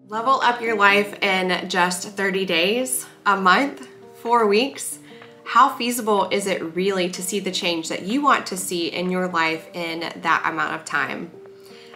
Level up your life in just 30 days, a month, 4 weeks. How feasible is it really to see the change that you want to see in your life in that amount of time?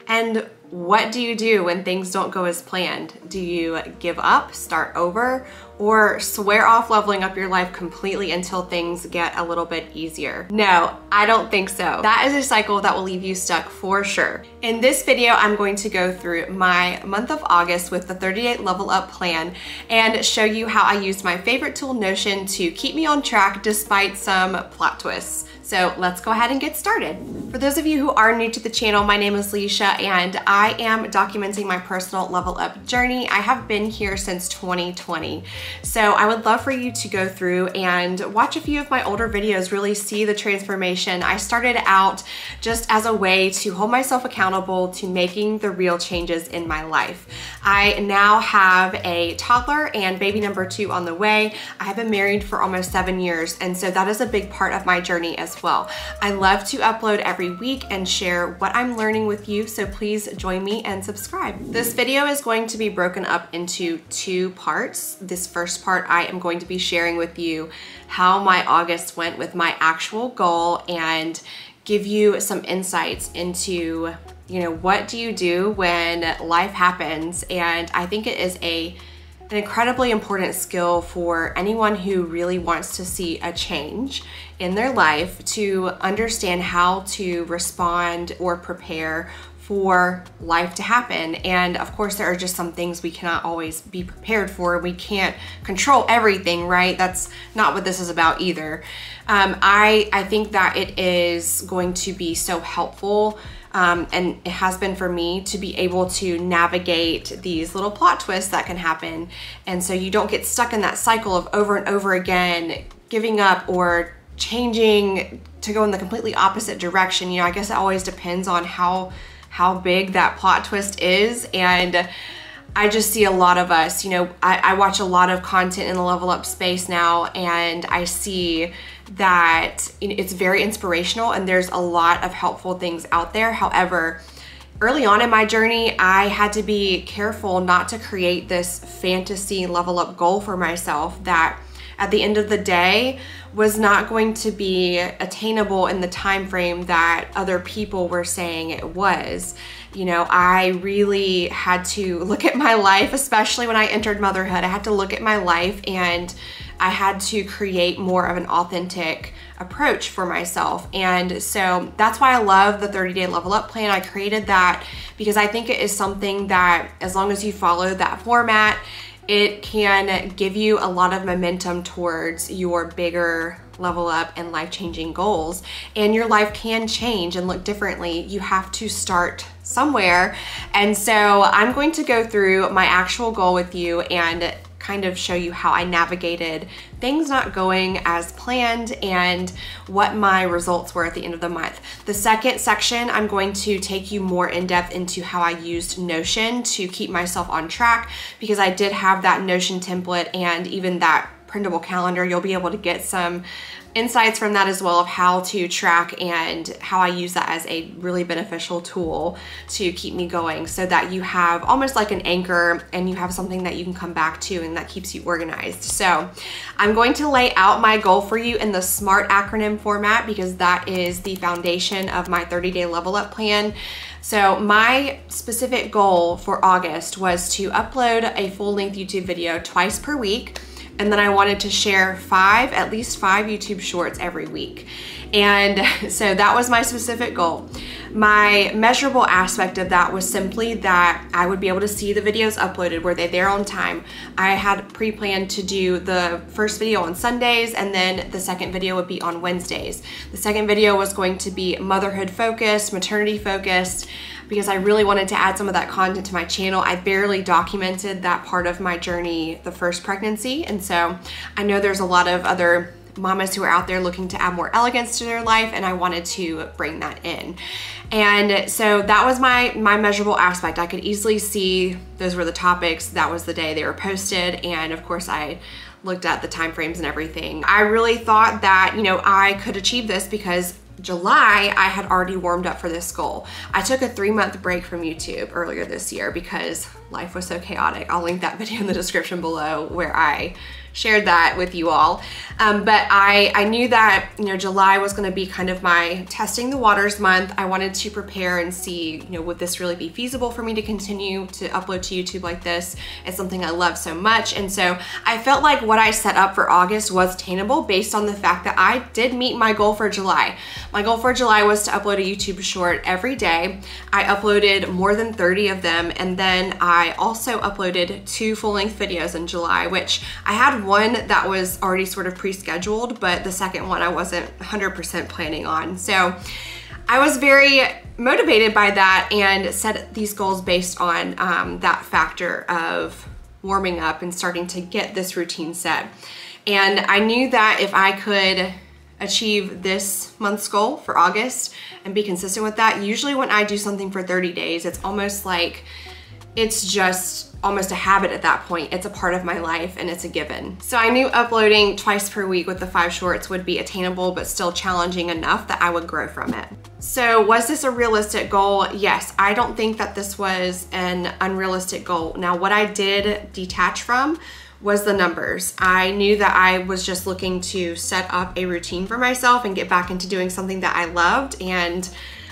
And what do you do when things don't go as planned? Do you give up, start over, or swear off leveling up your life completely until things get a little bit easier? No, I don't think so. That is a cycle that will leave you stuck for sure. In this video, I'm going to go through my month of August with the 30-day level up plan and show you how I used my favorite tool, Notion, to keep me on track despite some plot twists. So let's go ahead and get started. For those of you who are new to the channel, my name is Leisha and I am documenting my personal level up journey. I have been here since 2020. So I would love for you to go through and watch a few of my older videos, really see the transformation. I started out just as a way to hold myself accountable to making the real changes in my life. I now have a toddler and baby number 2 on the way. I have been married for almost 7 years, and so that is a big part of my journey as well. I love to upload every week and share what I'm learning with you, so please join me and subscribe. This video is going to be broken up into 2 parts. This first part, I am going to be sharing with you how my August went with my actual goal and give you some insights into, what do you do when life happens? And I think it is an incredibly important skill for anyone who really wants to see a change in their life, to understand how to respond or prepare for life to happen. And of course, there are just some things we cannot always be prepared for. We can't control everything, right? That's not what this is about either. I think that it is going to be so helpful, and it has been for me, to be able to navigate these little plot twists that can happen. And so you don't get stuck in that cycle of over and over again giving up or changing to go in the completely opposite direction. I guess it always depends on how big that plot twist is. And I just see a lot of us, I watch a lot of content in the level up space now, and I see that it's very inspirational and there's a lot of helpful things out there. However, early on in my journey, I had to be careful not to create this fantasy level up goal for myself that at the end of the day was not going to be attainable in the time frame that other people were saying it was. I really had to look at my life, especially when I entered motherhood. I had to look at my life and I had to create more of an authentic approach for myself. And so that's why I love the 30-day level up plan. I created that because I think it is something that, as long as you follow that format, it can give you a lot of momentum towards your bigger level up and life-changing goals. And your life can change and look differently. You have to start somewhere. And so I'm going to go through my actual goal with you and kind of show you how I navigated things not going as planned and what my results were at the end of the month. The second section, I'm going to take you more in depth into how I used Notion to keep myself on track, because I did have that Notion template and even that printable calendar. You'll be able to get some insights from that as well of how to track and how I use that as a really beneficial tool to keep me going, so that you have almost like an anchor and you have something that you can come back to and that keeps you organized. So I'm going to lay out my goal for you in the SMART acronym format, because that is the foundation of my 30-day level up plan. So my specific goal for August was to upload a full-length YouTube video twice per week. And then I wanted to share at least five YouTube shorts every week. And so that was my specific goal. My measurable aspect of that was simply that I would be able to see the videos uploaded. Were they there on time? I had pre-planned to do the first video on Sundays, and then the second video would be on Wednesdays. The second video was going to be motherhood focused, maternity focused, because I really wanted to add some of that content to my channel. I barely documented that part of my journey, the first pregnancy. And so I know there's a lot of other mamas who are out there looking to add more elegance to their life, and I wanted to bring that in. And so that was my measurable aspect. I could easily see those were the topics, that was the day they were posted, and of course I looked at the time frames and everything. I really thought that, I could achieve this because July, I had already warmed up for this goal. I took a 3-month break from YouTube earlier this year because life was so chaotic. I'll link that video in the description below where I shared that with you all. But I knew that, you know, July was going to be kind of my testing the waters month. I wanted to prepare and see, you know, would this really be feasible for me to continue to upload to YouTube like this? It's something I love so much. And so I felt like what I set up for August was attainable based on the fact that I did meet my goal for July. My goal for July was to upload a YouTube short every day. I uploaded more than 30 of them. And then I also uploaded 2 full-length videos in July, which I had one that was already sort of pre-scheduled, but the second one I wasn't 100% planning on. So I was very motivated by that and set these goals based on that factor of warming up and starting to get this routine set. And I knew that if I could achieve this month's goal for August and be consistent with that, usually when I do something for 30 days, it's almost like it's just almost a habit at that point. It's a part of my life and it's a given. So I knew uploading twice per week with the 5 shorts would be attainable, but still challenging enough that I would grow from it. So was this a realistic goal? Yes, I don't think that this was an unrealistic goal. Now, what I did detach from was the numbers. I knew that I was just looking to set up a routine for myself and get back into doing something that I loved, and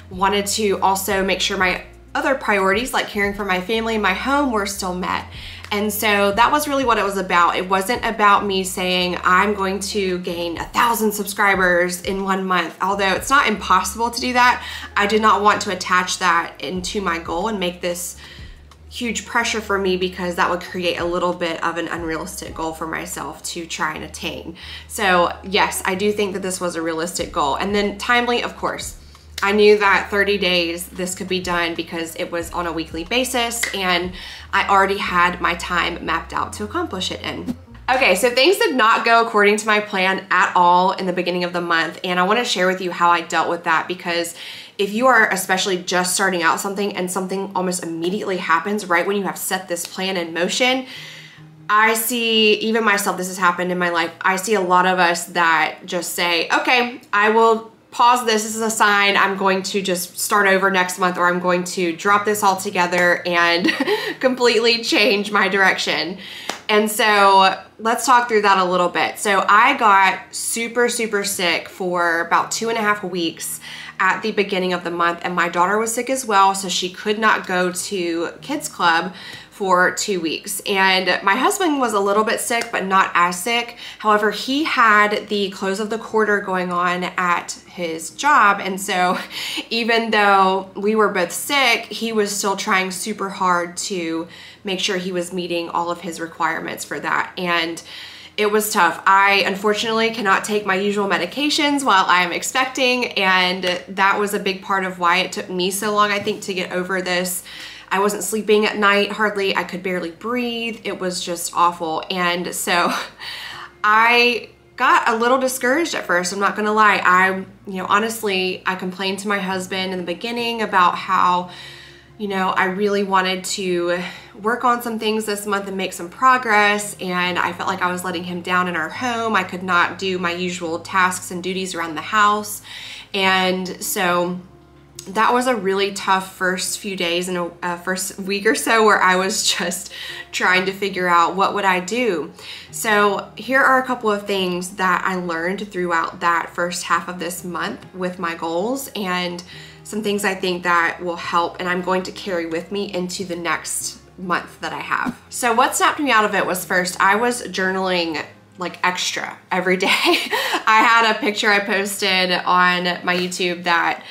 wanted to also make sure my other priorities like caring for my family and my home were still met. And so that was really what it was about. It wasn't about me saying I'm going to gain 1,000 subscribers in 1 month. Although it's not impossible to do that, I did not want to attach that into my goal and make this huge pressure for me, because that would create a little bit of an unrealistic goal for myself to try and attain. So yes, I do think that this was a realistic goal. And then timely, of course. I knew that 30 days this could be done because it was on a weekly basis and I already had my time mapped out to accomplish it in. Okay, so things did not go according to my plan at all in the beginning of the month, and I want to share with you how I dealt with that, because if you are especially just starting out something and something almost immediately happens right when you have set this plan in motion, I see, even myself, this has happened in my life, I see a lot of us that just say, okay, I will pause this. This is a sign I'm going to just start over next month, or I'm going to drop this all together and completely change my direction. And so let's talk through that a little bit. So I got super sick for about 2.5 weeks at the beginning of the month, and my daughter was sick as well, so she could not go to kids club for 2 weeks. And my husband was a little bit sick, but not as sick. However, he had the close of the quarter going on at his job. And so even though we were both sick, he was still trying super hard to make sure he was meeting all of his requirements for that. And it was tough. I unfortunately cannot take my usual medications while I'm expecting, and that was a big part of why it took me so long, I think, to get over this. I wasn't sleeping at night hardly. I could barely breathe. It was just awful. And so I got a little discouraged at first. I'm not gonna lie. Honestly, I complained to my husband in the beginning about how, I really wanted to work on some things this month and make some progress, and I felt like I was letting him down in our home. I could not do my usual tasks and duties around the house. And so that was a really tough first few days and a first week or so, where I was just trying to figure out what would I do. So here are a couple of things that I learned throughout that first half of this month with my goals, and some things I think that will help and I'm going to carry with me into the next month that I have. So what snapped me out of it was, first, I was journaling like extra every day. I had a picture I posted on my YouTube that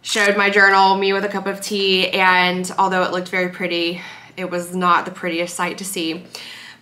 showed my journal, me with a cup of tea, and although it looked very pretty, it was not the prettiest sight to see.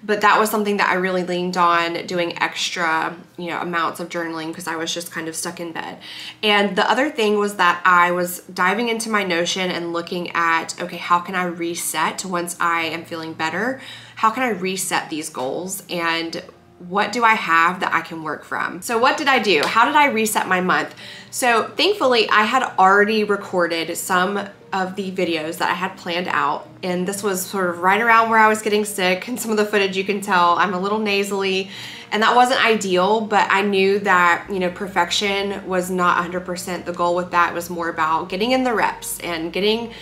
But that was something that I really leaned on, doing extra, amounts of journaling, because I was just kind of stuck in bed. And the other thing was that I was diving into my Notion and looking at, okay, how can I reset once I am feeling better? How can I reset these goals? And what do I have that I can work from? So what did I do? How did I reset my month? So thankfully, I had already recorded some of the videos that I had planned out, and this was sort of right around where I was getting sick, and some of the footage you can tell I'm a little nasally, and that wasn't ideal, but I knew that, perfection was not 100% the goal with that. It was more about getting in the reps and getting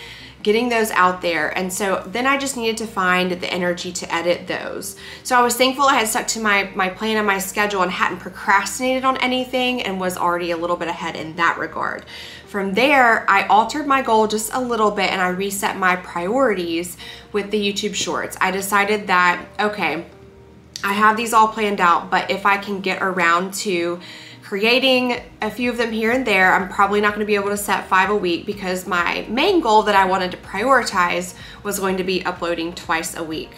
getting those out there. And so then I just needed to find the energy to edit those. So I was thankful I had stuck to my plan and my schedule and hadn't procrastinated on anything and was already a little bit ahead in that regard. From there, I altered my goal just a little bit and I reset my priorities with the YouTube Shorts. I decided that, okay, I have these all planned out, but if I can get around to creating a few of them here and there, I'm probably not going to be able to set 5 a week because my main goal that I wanted to prioritize was going to be uploading twice a week.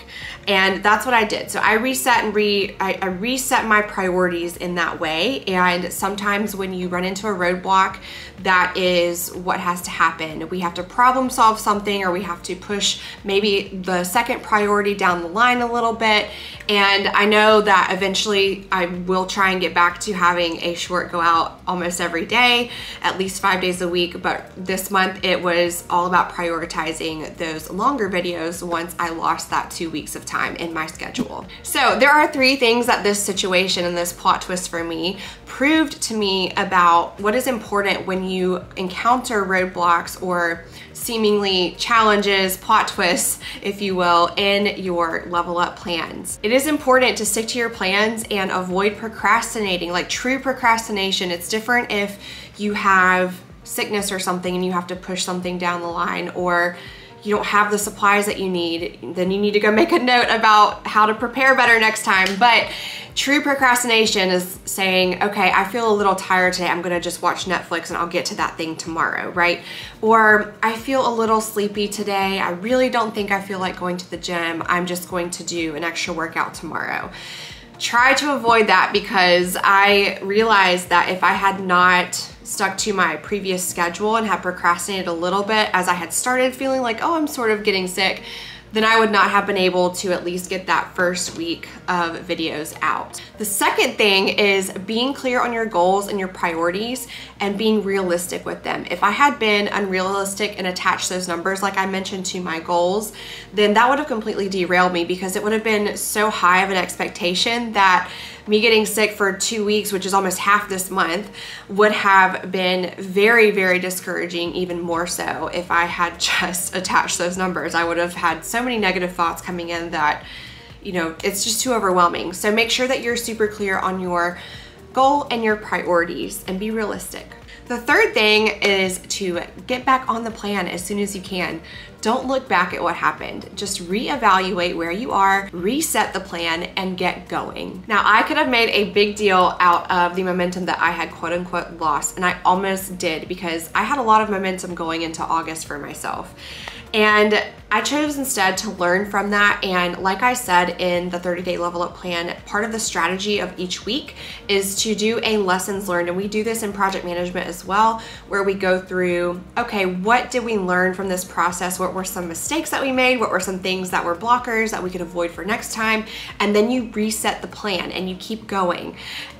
And that's what I did. So I reset and I reset my priorities in that way. And sometimes when you run into a roadblock, that is what has to happen. We have to problem solve something, or we have to push maybe the second priority down the line a little bit. And I know that eventually I will try and get back to having a short go out almost every day, at least 5 days a week. But this month it was all about prioritizing those longer videos once I lost that 2 weeks of time in my schedule. So there are 3 things that this situation and this plot twist for me proved to me about what is important when you encounter roadblocks or seemingly challenges, plot twists, if you will, in your level up plans. It is important to stick to your plans and avoid procrastinating, like true procrastination. It's different if you have sickness or something and you have to push something down the line, or you don't have the supplies that you need, then you need to go make a note about how to prepare better next time. But true procrastination is saying, okay, I feel a little tired today, I'm gonna just watch Netflix and I'll get to that thing tomorrow, right? Or I feel a little sleepy today, I really don't think I feel like going to the gym, I'm just going to do an extra workout tomorrow. Try to avoid that, because I realized that if I had not stuck to my previous schedule and had procrastinated a little bit as I had started feeling like, oh, I'm sort of getting sick, then I would not have been able to at least get that first week of videos out. The second thing is being clear on your goals and your priorities and being realistic with them. If I had been unrealistic and attached those numbers, like I mentioned, to my goals, then that would have completely derailed me, because it would have been so high of an expectation that me getting sick for 2 weeks, which is almost half this month, would have been very, very discouraging, even more so if I had just attached those numbers. I would have had so many negative thoughts coming in that, you know, it's just too overwhelming. So make sure that you're super clear on your goal and your priorities and be realistic. The third thing is to get back on the plan as soon as you can. Don't look back at what happened. Just reevaluate where you are, reset the plan, and get going. Now, I could have made a big deal out of the momentum that I had quote unquote lost, and I almost did, because I had a lot of momentum going into August for myself. And I chose instead to learn from that. And like I said in the 30-day level up plan, part of the strategy of each week is to do a lessons learned. And we do this in project management as well, where we go through, okay, what did we learn from this process? What were some mistakes that we made? What were some things that were blockers that we could avoid for next time? And then you reset the plan and you keep going.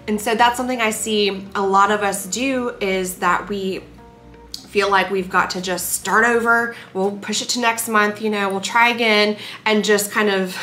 And so that's something I see a lot of us do, is that we feel like we've got to just start over. We'll push it to next month, you know, we'll try again, and just kind of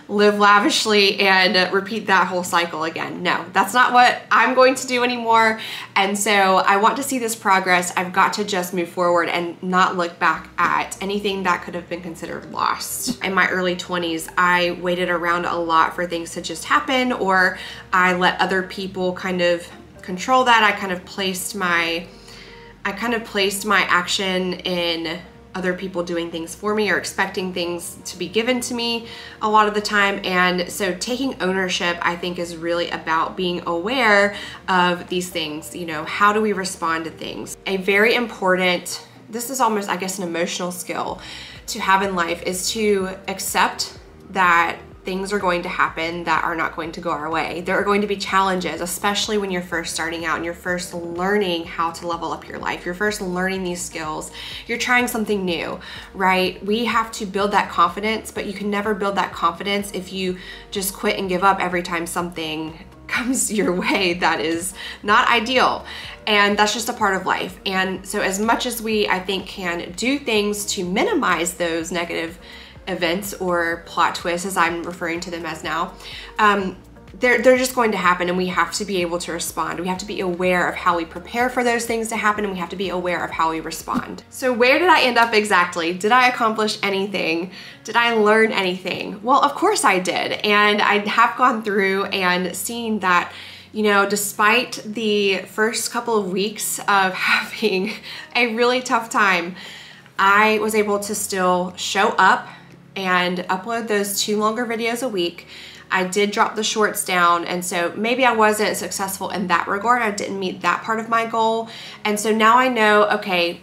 live lavishly and repeat that whole cycle again. No, that's not what I'm going to do anymore. And so I want to see this progress. I've got to just move forward and not look back at anything that could have been considered lost. In my early 20s, I waited around a lot for things to just happen, or I let other people kind of control that. I kind of placed my action in other people doing things for me, or expecting things to be given to me a lot of the time. And so taking ownership, I think, is really about being aware of these things. You know, how do we respond to things? A very important, this is almost, I guess, an emotional skill to have in life, is to accept that things are going to happen that are not going to go our way. There are going to be challenges, especially when you're first starting out and you're first learning how to level up your life. You're first learning these skills. You're trying something new, right? We have to build that confidence, but you can never build that confidence if you just quit and give up every time something comes your way that is not ideal. And that's just a part of life. And so as much as we, I think, can do things to minimize those negative events or plot twists, as I'm referring to them as now, they're just going to happen, and we have to be able to respond. We have to be aware of how we prepare for those things to happen, and we have to be aware of how we respond. So where did I end up exactly? Did I accomplish anything? Did I learn anything? Well, of course I did. And I have gone through and seen that, you know, despite the first couple of weeks of having a really tough time, I was able to still show up and upload those 2 longer videos a week. I did drop the shorts down, and so maybe I wasn't successful in that regard. I didn't meet that part of my goal. And so now I know, okay,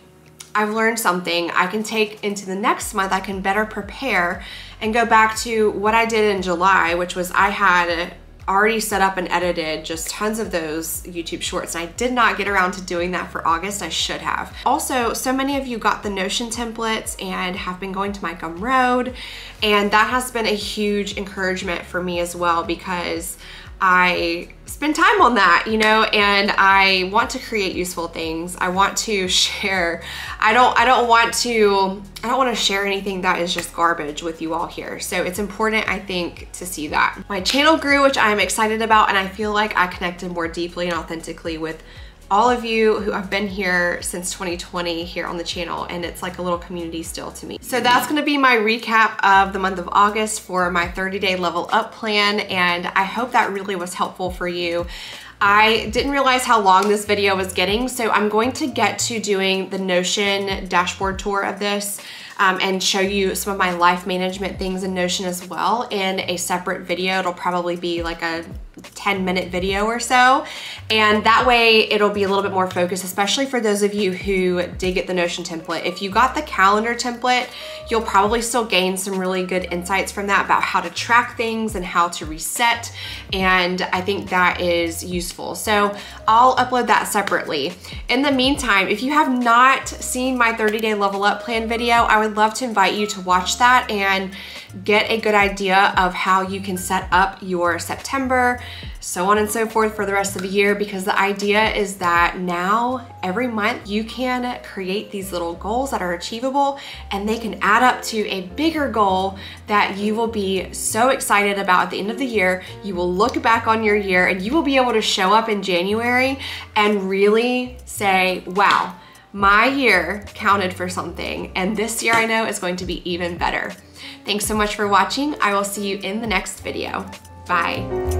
I've learned something I can take into the next month. I can better prepare and go back to what I did in July, which was I had already set up and edited just tons of those YouTube shorts, and I did not get around to doing that for August. I should have. Also, so many of you got the Notion templates and have been going to my Gumroad, and that has been a huge encouragement for me as well, because I spend time on that, you know, and I want to create useful things. I want to share. I don't want to share anything that is just garbage with you all here. So it's important, I think, to see that. My channel grew, which I'm excited about, and I feel like I connected more deeply and authentically with all of you who have been here since 2020 here on the channel, and it's like a little community still to me. So that's gonna be my recap of the month of August for my 30-day level up plan, and I hope that really was helpful for you. I didn't realize how long this video was getting, so I'm going to get to doing the Notion dashboard tour of this and show you some of my life management things in Notion as well in a separate video. It'll probably be like a 10-minute video or so, and that way it'll be a little bit more focused, especially for those of you who did get the Notion template. If you got the calendar template, you'll probably still gain some really good insights from that about how to track things and how to reset, and I think that is useful. So I'll upload that separately. In the meantime, if you have not seen my 30-day level up plan video, I would love to invite you to watch that and get a good idea of how you can set up your September, so on and so forth for the rest of the year, because the idea is that now every month you can create these little goals that are achievable, and they can add up to a bigger goal that you will be so excited about at the end of the year. You will look back on your year and you will be able to show up in January and really say, wow, my year counted for something, and this year I know is going to be even better. Thanks so much for watching. I will see you in the next video. Bye.